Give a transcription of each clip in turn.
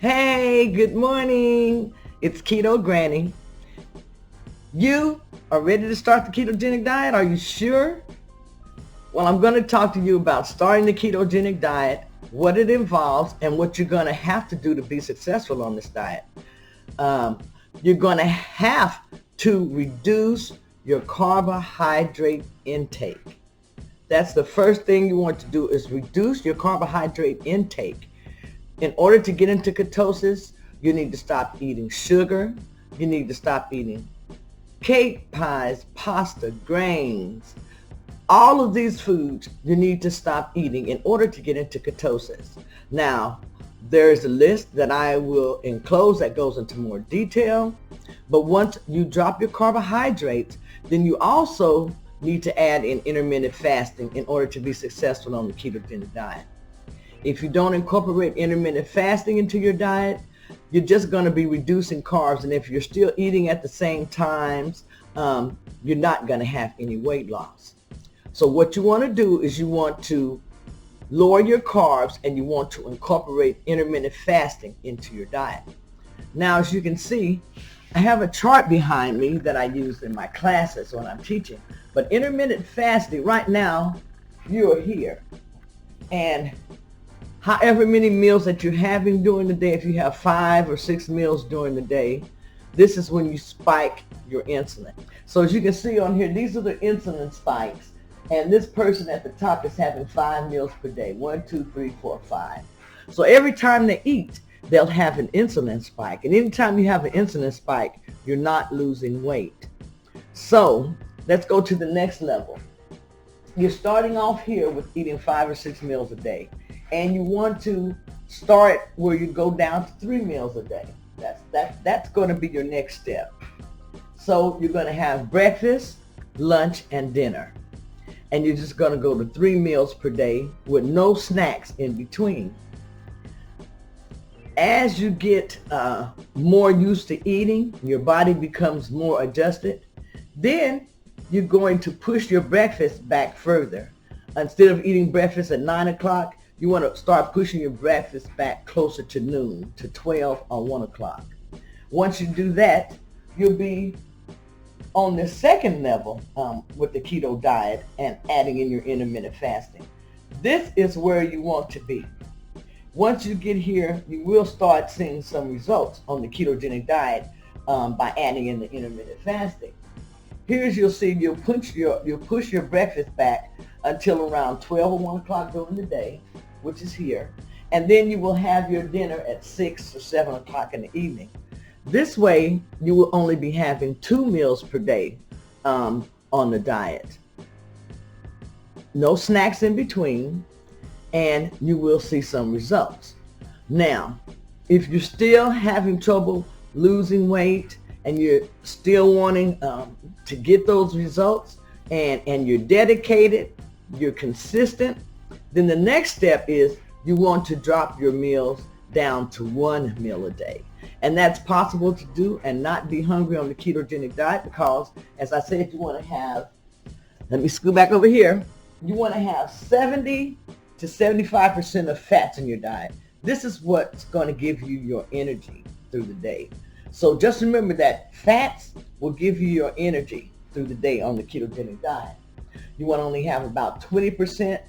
Hey, good morning. It's Keto Granny. You are ready to start the ketogenic diet? Are you sure? Well, I'm going to talk to you about starting the ketogenic diet, what it involves, and what you're going to have to do to be successful on this diet. You're going to have to reduce your carbohydrate intake. That's the first thing you want to do, is reduce your carbohydrate intake. In order to get into ketosis, you need to stop eating sugar. You need to stop eating cake, pies, pasta, grains. All of these foods you need to stop eating in order to get into ketosis. Now, there's a list that I will enclose that goes into more detail. But once you drop your carbohydrates, then you also need to add in intermittent fasting in order to be successful on the ketogenic diet. If you don't incorporate intermittent fasting into your diet, you're just going to be reducing carbs. And if you're still eating at the same times, you're not going to have any weight loss. So what you want to do is you want to lower your carbs and you want to incorporate intermittent fasting into your diet. Now, as you can see, I have a chart behind me that I use in my classes when I'm teaching. But intermittent fasting, right now, you're here. And however many meals that you're having during the day, if you have 5 or 6 meals during the day, this is when you spike your insulin. So as you can see on here, these are the insulin spikes. And this person at the top is having 5 meals per day. 1, 2, 3, 4, 5. So every time they eat, they'll have an insulin spike. And anytime you have an insulin spike, you're not losing weight. So let's go to the next level. You're starting off here with eating 5 or 6 meals a day. And you want to start where you go down to 3 meals a day. That's going to be your next step. So you're going to have breakfast, lunch, and dinner. And you're just going to go to 3 meals per day with no snacks in between. As you get more used to eating, your body becomes more adjusted. Then you're going to push your breakfast back further. Instead of eating breakfast at 9 o'clock, you want to start pushing your breakfast back closer to noon, to 12 or 1 o'clock. Once you do that, you'll be on the second level with the keto diet and adding in your intermittent fasting. This is where you want to be. Once you get here, you will start seeing some results on the ketogenic diet by adding in the intermittent fasting. Here's, you'll see, you'll push your breakfast back until around 12 or 1 o'clock during the day, which is here. And then you will have your dinner at 6 or 7 o'clock in the evening. This way, you will only be having 2 meals per day on the diet. No snacks in between, and you will see some results. Now, if you're still having trouble losing weight and you're still wanting to get those results, and you're dedicated, you're consistent, then the next step is you want to drop your meals down to 1 meal a day. And that's possible to do and not be hungry on the ketogenic diet because, as I said, you want to have, let me scoot back over here, you want to have 70 to 75% of fats in your diet. This is what's going to give you your energy through the day. So just remember that fats will give you your energy through the day on the ketogenic diet. You want to only have about 20%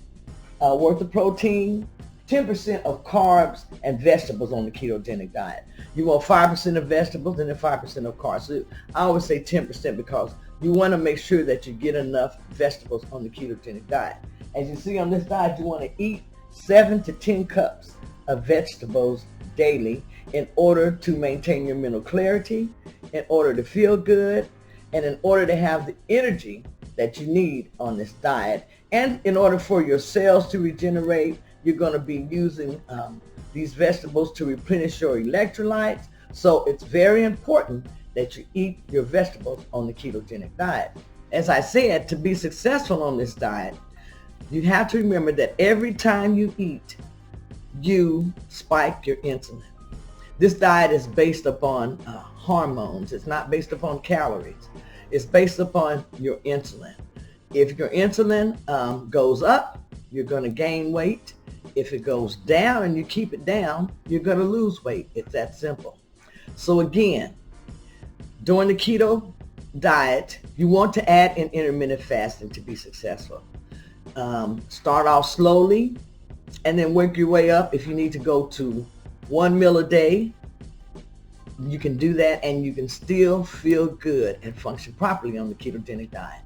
worth of protein, 10% of carbs and vegetables on the ketogenic diet. You want 5% of vegetables and then 5% of carbs. So I always say 10% because you want to make sure that you get enough vegetables on the ketogenic diet. As you see on this diet, you want to eat 7 to 10 cups of vegetables daily in order to maintain your mental clarity, in order to feel good, and in order to have the energy that you need on this diet. And in order for your cells to regenerate, you're going to be using these vegetables to replenish your electrolytes. So it's very important that you eat your vegetables on the ketogenic diet. As I said, to be successful on this diet, you have to remember that every time you eat, you spike your insulin. This diet is based upon hormones. It's not based upon calories. It's based upon your insulin. If your insulin goes up, you're going to gain weight. If it goes down and you keep it down, you're going to lose weight. It's that simple. So again, during the keto diet, you want to add in intermittent fasting to be successful. Start off slowly and then work your way up. If you need to go to 1 meal a day, you can do that, and you can still feel good and function properly on the ketogenic diet.